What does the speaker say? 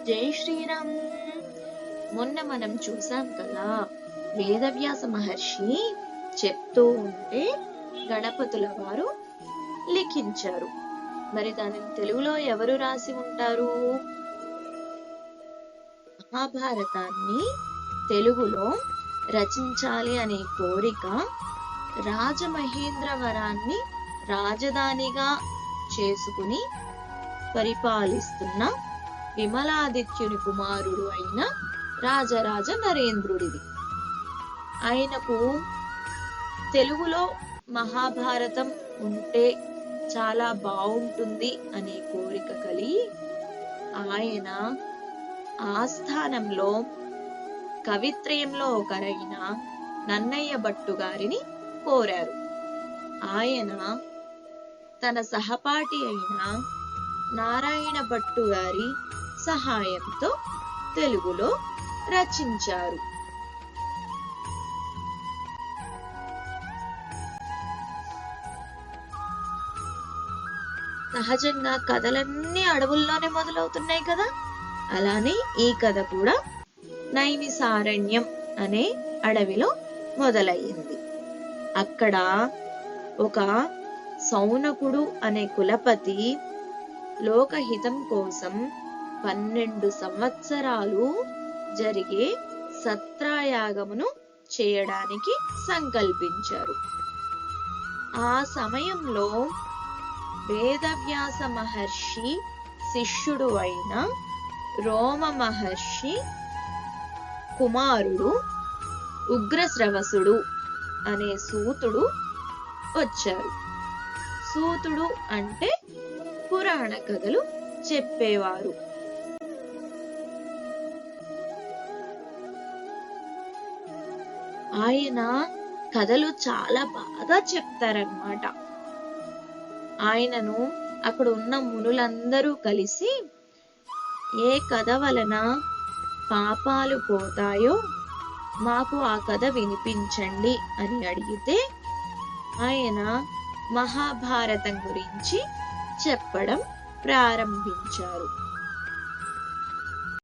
జై శ్రీరామ్. మొన్న మనం చూసాం కదా, వేదవ్యాస మహర్షి చెప్తూ ఉంటే గణపతుల వారు లిఖించారు. మరి దానిని తెలుగులో ఎవరు రాసి ఉంటారు? మహాభారతాన్ని తెలుగులో రచించాలి అనే కోరిక రాజమహేంద్రవరాన్ని రాజధానిగా చేసుకుని పరిపాలిస్తున్న విమలాదిత్యుని కుమారుడు అయిన రాజరాజ నరేంద్రుడిది. ఆయనకు తెలుగులో మహాభారతం ఉంటే చాలా బాగుంటుంది అనే కోరిక కలిగి ఆయన ఆస్థానంలో కవిత్రయంలో ఒకరైన నన్నయ్య భట్టు గారిని కోరారు. ఆయన తన సహపాఠి అయిన నారాయణ భట్టు గారి సహాయంతో తెలుగులో రచించారు. సహజంగా కథలన్నీ అడవుల్లోనే మొదలవుతున్నాయి కదా, అలానే ఈ కథ కూడా నైమిసారణ్యం అనే అడవిలో మొదలయ్యింది. అక్కడ ఒక సౌనకుడు అనే కులపతి లోకహితం కోసం 12 సంవత్సరాలు జరిగే సత్రయాగమును చేయడానికి సంకల్పించారు. ఆ సమయంలో వేదవ్యాస మహర్షి శిష్యుడు అయిన రోమ మహర్షి కుమారుడు ఉగ్రశ్రవసుడు అనే సూతుడు వచ్చారు. సూతుడు అంటే పురాణ కథలు చెప్పేవారు. ఆయన కథలు చాలా బాగా చెప్తారన్నమాట. ఆయనను అక్కడ ఉన్న మునులందరూ కలిసి ఏ కథ వలన పాపాలు పోతాయో మాకు ఆ కథ వినిపించండి అని అడిగితే ఆయన మహాభారతం గురించి చెప్పడం ప్రారంభించారు.